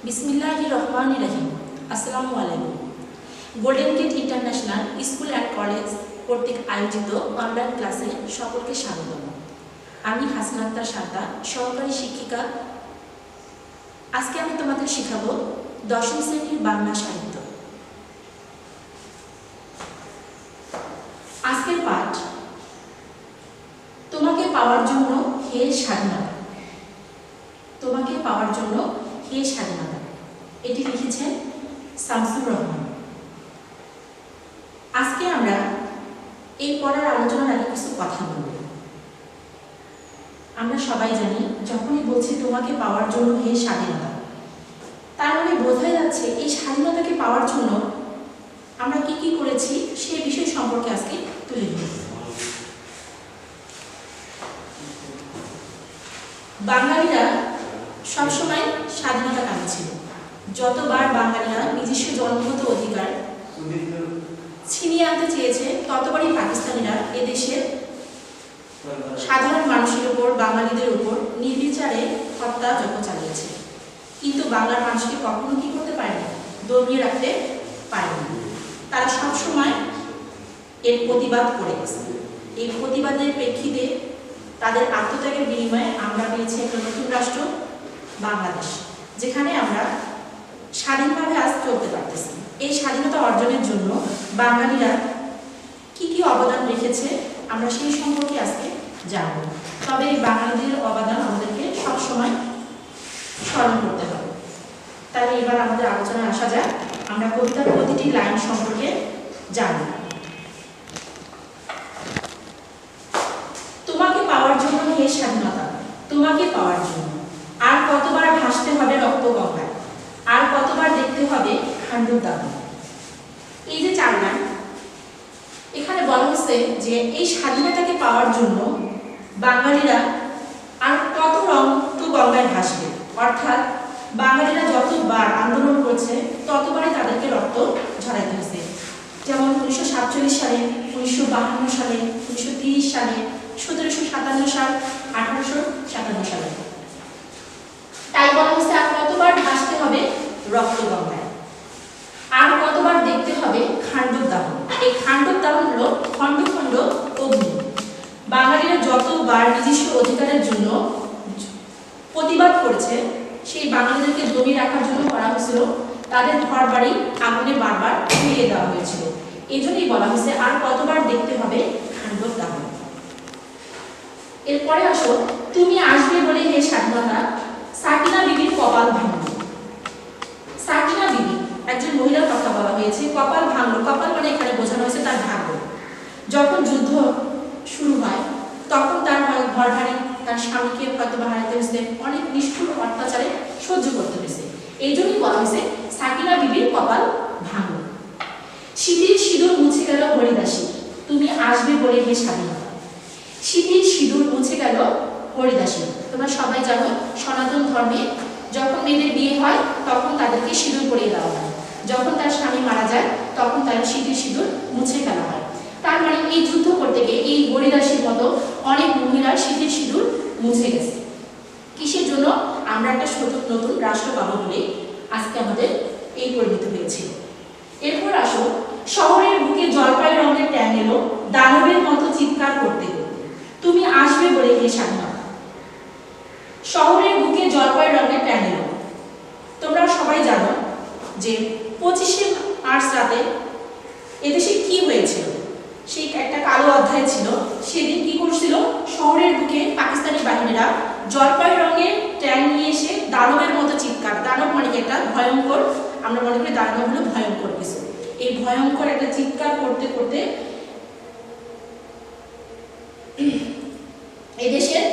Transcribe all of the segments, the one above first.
बिस्मिल्लाहिर्रहमानिर्रहीम। আসসালামু আলাইকুম। Golden Gate International School and College কর্তৃক আয়োজিত অনলাইন ক্লাসে সকলকে স্বাগতম। আমি হাসনা আক্তার শান্তা, সহকারী শিক্ষিকা। আজকে আমি তোমাদের শেখাবো দশম শ্রেণীর বাংলা সাহিত্য। আজকের পাঠ তোমাকে পাওয়ার জন্য হে স্বাধীনতা। তোমাকে পাওয়ার জন্য হে স্বাধীনতা, এটি লিখেছেন শামসুর রহমান। আজকে আমরা এই পড়ার আলোচনার আগে কিছু কথা বলব। আমরা সবাই জানি, যখনই বলছি তোমাকে পাওয়ার জন্য হে স্বাধীনতা, তার মানে বোঝা যাচ্ছে এই স্বাধীনতাকে পাওয়ার জন্য আমরা কি কি করেছি সে বিষয় সম্পর্কে আজকে তুলে ধরব। বাঙালিরা সবসময় স্বাধীনতা কামী ছিল। যতবার বাঙালিরা নিজস্ব জন্মগত অধিকার ছিনিয়ে আনতে চেয়েছে, ততবারই পাকিস্তানিরা এদেশের সাধারণ মানুষের উপর, বাঙালিদের উপর নির্বিচারে হত্যাযজ্ঞ চালিয়েছে। কিন্তু বাংলার মানুষকে কখনো কি করতে পারেনি, দমিয়ে রাখতে পারেনি। তারা সবসময় এর প্রতিবাদ করে গেছে। এই প্রতিবাদের প্রেক্ষিতে তাদের আত্মত্যাগের বিনিময়ে আমরা পেয়েছি একটা নতুন রাষ্ট্র বাংলাদেশ, যেখানে আমরা স্বাধীনভাবে আজ চলতে পারতেছি। এই স্বাধীনতা অর্জনের জন্য বাঙালিরা কি কি অবদান রেখেছে আমরা সেই সম্পর্কে আজকে জানব। তবে এই বাঙালিদের অবদান আমাদেরকে সবসময় স্মরণ করতে হবে। তাহলে এবার আমাদের আলোচনায় আসা যাক। আমরা কবিতার প্রতিটি লাইন সম্পর্কে জানব। তোমাকে পাওয়ার জন্য হে স্বাধীনতা, তোমাকে পাওয়ার জন্য আর কতবার ভাসতে হবে রক্ত গঙ্গায়, আর কতবার দেখতে হবে খান্ডুর দাবি। এই যে চার লাইন, এখানে বলা হচ্ছে যে এই স্বাধীনতাকে পাওয়ার জন্য বাঙালিরা আর কত রক্ত গঙ্গায় ভাসবে, অর্থাৎ বাঙালিরা যতবার আন্দোলন করছে ততবারই তাদেরকে রক্ত ঝরাইতে হয়েছে। যেমন 1947 সালে, 1952 সালে, 1930 সালে, 1757 সাল, 1857 সালে। তাই বলা হচ্ছে আর কতবার ভাসতে হবে রক্ত গঙ্গায়, আর কতবার দেখতে হবে খান্ডব দাহন। এই খান্ডব দাহন হলো খণ্ড খণ্ড অগ্নি। বাঙালিরা যতবার নিজস্ব অধিকারের জন্য প্রতিবাদ করেছে, সেই বাঙালিদেরকে দমিয়ে রাখার জন্য করা হয়েছিল তাদের ঘর বাড়ি আগুনে বারবার পুড়িয়ে দেওয়া হয়েছিল। এই জন্যই বলা হয়েছে আর কতবার দেখতে হবে খান্ডব দাহন। এরপরে আসো, তুমি আসবে বলে হে স্বাধীনতা, সাকিনা বিবির কপাল ভাঙল। সাকিনা বিবি একজন মহিলার কথা বলা হয়েছে। কপাল ভাঙল, কপাল মানে এখানে বোঝানো হয়েছে তার ভাগ্য। যখন যুদ্ধ শুরু হয় তখন তার ঘর বাড়ি, তার স্বামীকে হয়তো হারাতে হয়েছে, অনেক নিষ্ঠুর অত্যাচারে সহ্য করতে হয়েছে। এই জন্যই বলা হয়েছে সাকিনা বিবির কপাল ভাঙল। শীতের সিঁদুর মুছে গেল হরিদাসী, তুমি আসবে বলে হে স্বাধীনতা। শীতের সিঁদুর মুছে গেল হরিদাসী। তোমরা সবাই জানো, সনাতন ধর্মে যখন মেয়েদের বিয়ে হয় তখন তাদেরকে সিঁদুর পরিয়ে দেওয়া হয়। যখন তার স্বামী মারা যায় তখন তার শীতের সিঁদুর মুছে ফেলা হয়। তার মানে এই যুদ্ধ করতে গিয়ে এই হরিদাসীর মতো অনেক মহিলার শীতের সিঁদুর মুছে গেছে। কিসের জন্য? আমরা একটা নতুন রাষ্ট্র পাবো বলে আজকে আমাদের এই পরিণত হয়েছিল। এরপর আসো, শহরের বুকে জলপাই রঙের ট্যাং এলো দানবের মতো চিৎকার করতে করতে, তুমি আসবে বলে হে স্বাধীনতা। শহরের বুকে জলপাই রঙের ট্যাং এলো। তোমরা সবাই জানো যে 25শে মার্চ রাতে এদেশে কি হয়েছিল, সেই একটা কালো অধ্যায় ছিল। সেদিন কি করছিল, শহরের বুকে পাকিস্তানি বাহিনীরা জলপাই রঙের ট্যাং নিয়ে এসে দানবের মতো চিৎকার, দানব মানে একটা ভয়ঙ্কর, আমরা মনে করি দানব হলো ভয়ঙ্কর কিছু, এই ভয়ঙ্কর একটা চিৎকার করতে করতে এদেশের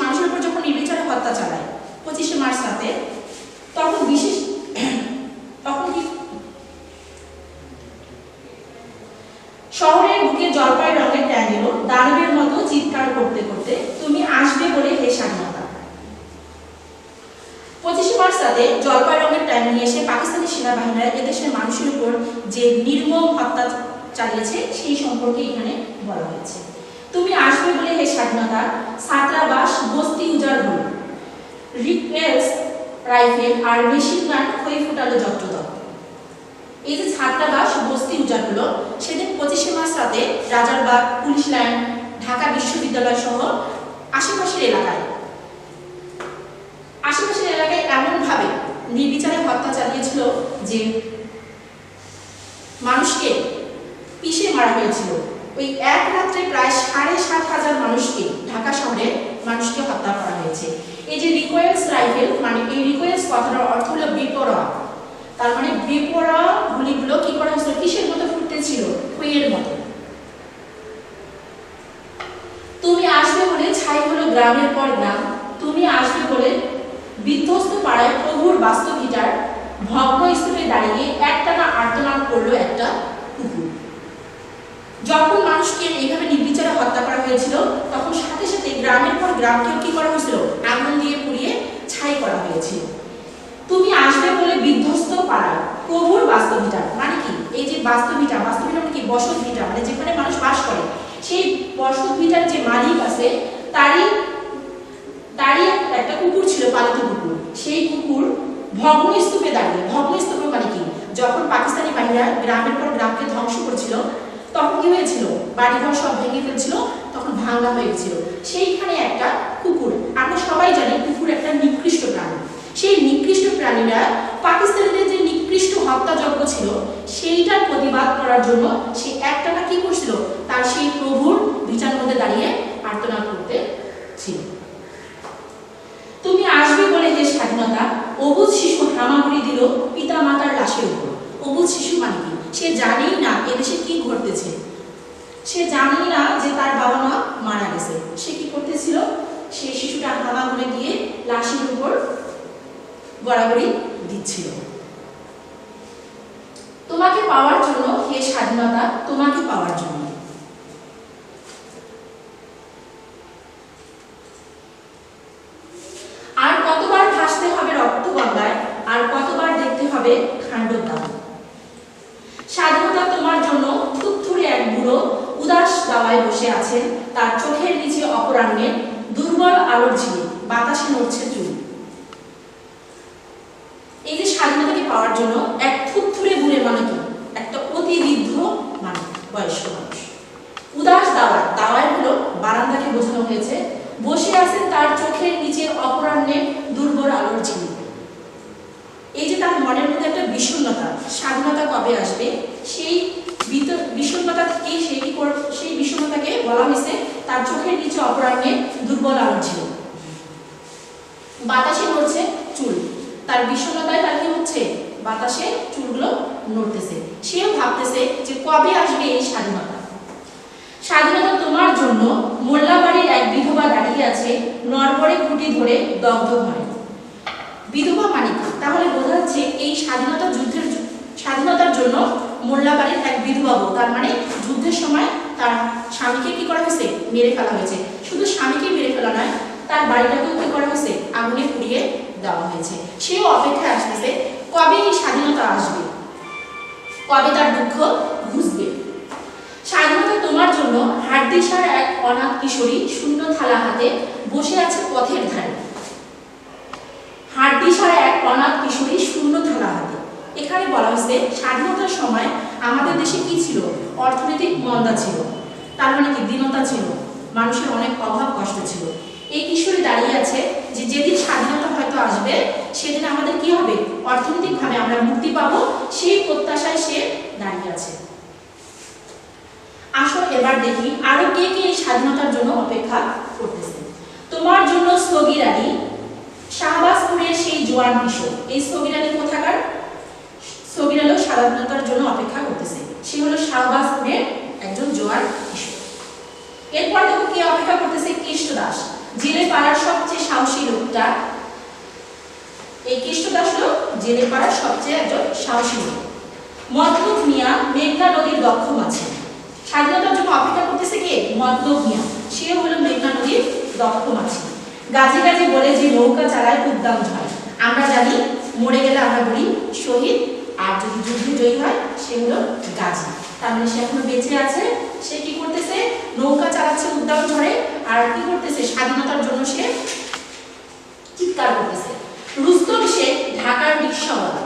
মানুষের উপর যখন নির্বিচারে হত্যা চালায় 25শে মার্চ রাতে, তখন কি শহরের বুকে জলপাই রঙের ট্যাং এলো দানবের মতো চিৎকার করতে করতে, তুমি আসবে বলে হে স্বাধীনতা। 25শে মার্চ রাতে জলপাই রঙের ট্যাং নিয়ে এসে পাকিস্তানি সেনাবাহিনীরা এদেশের মানুষের উপর যে নির্মম হত্যা চালিয়েছে সেই সম্পর্কে এখানে বলা হয়েছে। তুমি আসবে বলে হে স্বাধীনতা, ছাত্রাবাস বস্তি উজাড় হল। রিকওয়েলস রাইফেল আর মেশিন গান হয়ে ফুটালো যত্রতত্র। এই যে ছাত্রাবাস বস্তি উজাড় হলো সেদিন 25শে মার্চ রাতে রাজারবাগ, পুলিশ লাইন, ঢাকা বিশ্ববিদ্যালয় সহ আশেপাশের এলাকায় এমন ভাবে নির্বিচারে হত্যা চালিয়েছিল যে মানুষকে পিষে মারা হয়েছিল। ওই এক রাত্রে প্রায় 7,500 মানুষকে, ঢাকা শহরে মানুষকে হত্যা করা হয়েছে। এই যে রিকোয়েলস রাইফেল, মানে এই রিকোয়েলস কথাটার অর্থ হলো বেপরোয়া। তার মানে বেপরোয়া গুলিগুলো কি করা হয়েছিল? কিসের মতো ফুটতেছিল? খইয়ের মতো। তুমি আসবে বলে ছাই হলো গ্রামের পর গ্রাম, তুমি আসবে বলে বিধ্বস্ত পাড়ায় প্রভুর বাস্তবিটার ভগ্ন স্তূপে দাঁড়িয়ে একটানা আর্তনাদ করলো একটা কুকুর। যখন মানুষকে এইভাবে নির্বিচারে হত্যা করা হয়েছিল তখন সাথে সাথে গ্রামের পর গ্রামকে কি করা হয়েছিল? আগুন দিয়ে পুড়িয়ে ছাই করা হয়েছিল। তুমি আসবে বলে বিধ্বস্ত পাড়ায় প্রভুর বাস্তবিটার, মানে কি? এই যে বাস্তবিটা মানে কি? বসত ভিটা, মানে যেখানে মানুষ বাস করে সেই বসত ভিটার যে মালিক আছে তারই একটা কুকুর ছিল, পালিত কুকুর। সেই কুকুর ভগ্ন স্তূপে দাঁড়িয়ে, ভগ্ন স্তূপ মানে কি? যখন পাকিস্তানি বাহিনীরা গ্রামের পর গ্রামকে ধ্বংস করছিল তখন কি হয়েছিল? বাড়িঘর সব ভেঙে ফেলছিল, তখন ভাঙা হয়ে গেছিল। সেইখানে একটা কুকুর, আমরা সবাই জানি কুকুর একটা নিকৃষ্ট প্রাণী। সেই নিকৃষ্ট প্রাণীরা পাকিস্তানিদের যে নিকৃষ্ট হত্যাযজ্ঞ ছিল সেইটার প্রতিবাদ করার জন্য সে একটানা কি করছিল? তার সেই প্রভুর ভিটার মধ্যে দাঁড়িয়ে আর্তনাদ করতে ছিল। তুমি আসবে বলে যে স্বাধীনতা, অবুঝ শিশু হামাগুড়ি দিল পিতা মাতার লাশের উপর। অবুঝ শিশু মানে কি? সে জানেই না এদেশে কি ঘটতেছে, সে জানেই না যে তার বাবা মা মারা গেছে। সে কি করতেছিল? সেই শিশুটা হামাগুড়ি দিয়ে লাশের উপর গড়াগড়ি দিচ্ছিল। তোমাকে পাওয়ার জন্য হে স্বাধীনতা, তোমাকে পাওয়ার জন্য। আর কতবার ভাসতে হবে রক্তগঙ্গায়, আর কতবার দেখতে হবে খান্ডদাহ। স্বাধীনতা তোমার জন্য থুরথুরে এক বুড়ো উদাস দাওয়ায় বসে আছেন, তার চোখের নিচে অপরাহ্নে দুর্বল আলোর ঝিলে বাতাসে নড়ছে চুল। এই যে স্বাধীনতাকে পাওয়ার জন্য এক থুরথুরে বুড়ে মানে কি? একটা অতি বৃদ্ধ মানে বয়স্ক মানুষ। উদাস দাওয়ায় হলো বারান্দাকে বোঝানো হয়েছে। বসে আছেন তার চোখের নিচে অপরাহ্নে দুর্বল আলোর ঝিলে। এই যে তার মনের মধ্যে একটা বিষণ্ণতা, স্বাধীনতা কবে আসবে সেই বিষণ্ণতা থেকে সেই বিষণ্ণতাকে বলা হয়েছে তার চোখের নিচে অপরাহ্নে দুর্বল আলোর ঝিলে। বাতাসে নড়ছে চুল, তার বিষণ্ণতায় তার কি হচ্ছে? বাতাসে চুলগুলো নড়তেছে। সেও ভাবতেছে যে কবে আসবে এই স্বাধীনতা। স্বাধীনতা তোমার জন্য মোল্লাবাড়ির এক বিধবা দাঁড়িয়ে আছে নরবরে খুঁটি ধরে দগ্ধ ঘরে। বিধবা মানে কি? তাহলে বোঝা যাচ্ছে এই স্বাধীনতার জন্য মোল্লাবাড়ির এক বিধবা বউ, তার মানে যুদ্ধের সময় তার স্বামীকে কি করা হয়েছে? মেরে ফেলা হয়েছে। শুধু স্বামীকে মেরে ফেলা নয়, তার বাড়িটাকেও কি করা হয়েছে? আগুনে পুড়িয়ে দেওয়া হয়েছে। সেও অপেক্ষায় আসতেছে কবে এই স্বাধীনতা আসবে, কবে তার দুঃখ বুঝবে। স্বাধীনতা তোমার জন্য হাটদিশার এক অনাথ কিশোরী শূন্য থালা হাতে বসে আছে পথের ধারে। হাটদিশার এক অনাথ কিশোরী শূন্য থালা হাতে। এখানে বলা হয়েছে স্বাধীনতার সময় আমাদের দেশে কি ছিল? অর্থনৈতিক মন্দা ছিল, তার মানে কি? দীনতা ছিল, মানুষের অনেক অভাব কষ্ট ছিল। এই কিশোরী দাঁড়িয়ে আছে যে যেদিন স্বাধীনতা হয়তো আসবে সেদিন আমাদের কি হবে? অর্থনৈতিকভাবে আমরা মুক্তি পাবো, সেই প্রত্যাশায় সে দাঁড়িয়ে আছে। আসো এবার দেখি আরো কে কে এই স্বাধীনতার জন্য অপেক্ষা করতেছে। তোমার জন্য সগির আলী, শাহবাজপুরের সেই জোয়ান কিশোর। এই সগির আলী কোথাকার? সগির আলী স্বাধীনতার জন্য অপেক্ষা করতেছে। সে হলো শাহবাজপুরের একজন জোয়ান কিশোর। এরপর দেখো কে অপেক্ষা করতেছে? কৃষ্ণদাস, জেলে পাড়ার সবচেয়ে সাহসী লোকটা। এই কৃষ্ণদাস হলো জেলে পাড়ার সবচেয়ে একজন সাহসী লোক। মতলব মিয়া মেঘনা নদীর দক্ষ মাঝি। স্বাধীনতার জন্য অপেক্ষা করতেছে কে? মতলব মিয়া, সেও হলো মেঘনা নদীর দক্ষ মাঝি। গাজী গাজী বলে যে নৌকা চালায় উদ্দাম ঝড়। আমরা জানি মরে গেলে আমরা বলি শহীদ, আর যদি যুদ্ধে জয়ী হয় সে হলো গাজী। তার মানে সে এখনো বেঁচে আছে। সে কি করতেছে? নৌকা চালাচ্ছে উদ্দাম ঝড়ে। আর কি করতেছে? স্বাধীনতার জন্য সে চিৎকার করতেছে। রুস্তম শেখ ঢাকার রিকশাওয়ালা,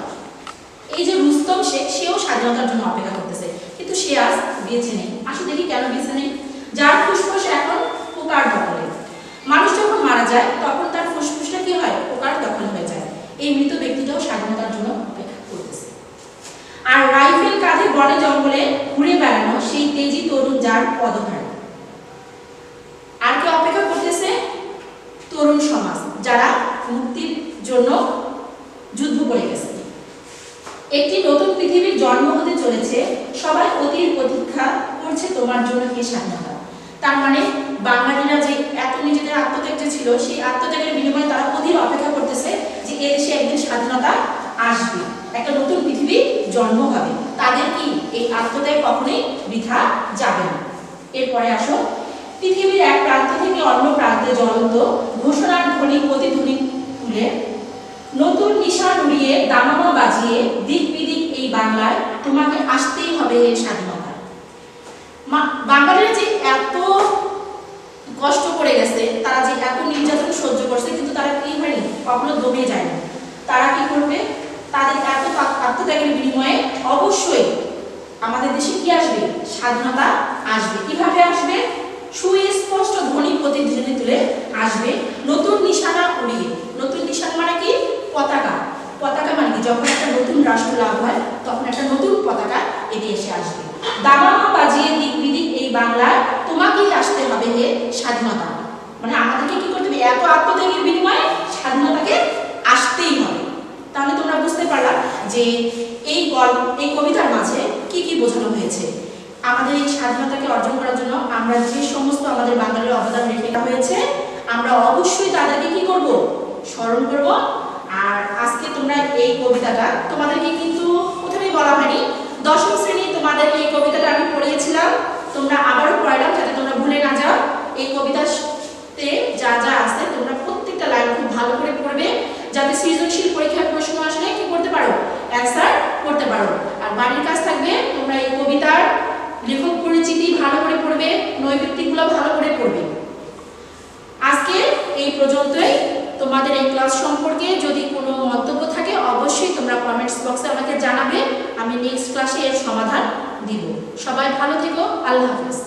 এই যে রুস্তম শেখ সেও স্বাধীনতার জন্য অপেক্ষা করতেছে, কিন্তু সে আজ বেঁচে নেই। আসলে দেখি কেন বেঁচে নেই? যার ফুসফুস এখন পোকার দখলে। মানুষ যখন মারা যায় তখন তার ফুসফুসটা কি হয়? পোকার দখল হয়ে যায়। এই মৃত ব্যক্তিটাও স্বাধীনতার জন্য অপেক্ষা করতেছে। আর রাইফেল কাঁধে বনে জঙ্গলে ঘুরে বেড়ানো সেই তেজি তরুণ যার পদভার। আর কে অপেক্ষা করতেছে? তরুণ সমাজ, যারা মুক্তির জন্য যুদ্ধ করে গেছে। একটি নতুন পৃথিবীর জন্ম হতে চলেছে, সবাই অধীর প্রতীক্ষা করছে তোমার জন্য কে স্বাধীনতা। তার মানে বাঙালিরা যে এত নিজেদের আত্মত্যাগ ছিল, সেই আত্মত্যাগের বিনিময়ে তারা অধীর অপেক্ষা করতেছে যে এদেশে একদিন স্বাধীনতা আসবে, একটা নতুন পৃথিবী জন্ম হবে। তাদের কি এই আত্মত্যাগ কখনোই বৃথা যাবে না। এরপরে আসো, পৃথিবীর এক প্রান্ত থেকে অন্য প্রান্তে জ্বলন্ত ঘোষণার ধ্বনি প্রতিধ্বনি তুলে নতুন নিশান উড়িয়ে দামামা বাজিয়ে দিক বিদিক এই বাংলায় তোমাকে আসতেই হবে এর স্বাধীনতা। বাঙালিরা যে এত কষ্ট করে গেছে, তারা যে এত নির্যাতন সহ্য করছে, কিন্তু তারা কি হয়নি? কখনো দমে যায়নি। তারা কি করবে? তাদের এত আত্মত্যাগের বিনিময়ে অবশ্যই আমাদের দেশে কি আসবে? স্বাধীনতা আসবে। কিভাবে আসবে? সুস্পষ্ট ধ্বনি প্রতিধ্বনি তুলে আসবে, নতুন নিশানা উড়িয়ে। নতুন নিশানা মানে কি? পতাকা। পতাকা মানে কি? যখন একটা নতুন রাষ্ট্র লাভ হয় তখন একটা নতুন পতাকা এদেশে আসবে। দামামা বাজিয়ে দিক বিদিক এই বাংলায় তোমাকেই আসতে হবে হে স্বাধীনতা। মানে আমাদেরকে কি করতে হবে? এত আত্মত্যাগের বিনিময়ে স্বাধীনতাকে আসতেই হবে। তাহলে তোমরা বুঝতে পারলা যে এই কবিতার মাঝে কি কি বোঝানো হয়েছে। আমাদের এই স্বাধীনতাকে অর্জন করার জন্য আমরা যে সমস্ত আমাদের বাঙালির অবদান রেখে হয়েছে, আমরা অবশ্যই তাদেরকে কি করব? স্মরণ করব। আর আজকে তোমরা এই কবিতাটা তোমাদেরকে কিন্তু প্রথমেই বলা হয়নি, দশম শ্রেণী তোমাদের এই কবিতাটা আমি পড়িয়েছিলাম, তোমরা আবারও পড়ালাম যাতে তোমরা ভুলে না যাও। এই কবিতাতে যা যা আছে তোমরা প্রত্যেকটা লাইন খুব ভালো করে পড়বে, যাতে সৃজনশীল পরীক্ষার প্রশ্ন আসলে কি করতে পারো? অ্যান্সার করতে পারো। আর বাড়ির কাজ থাকবে, তোমরা এই কবিতার লেখক পরিচিতি ভালো করে পড়বে, নৈবিত্তিকগুলো ভালো করে পড়বে। আজকে এই পর্যন্তই। তোমাদের এই ক্লাস সম্পর্কে যদি কোনো মন্তব্য থাকে অবশ্যই তোমরা কমেন্টস বক্সে আমাকে জানাবে, আমি নেক্সট ক্লাসে এর সমাধান দিব। সবাই ভালো থেকো, আল্লাহ হাফেজ।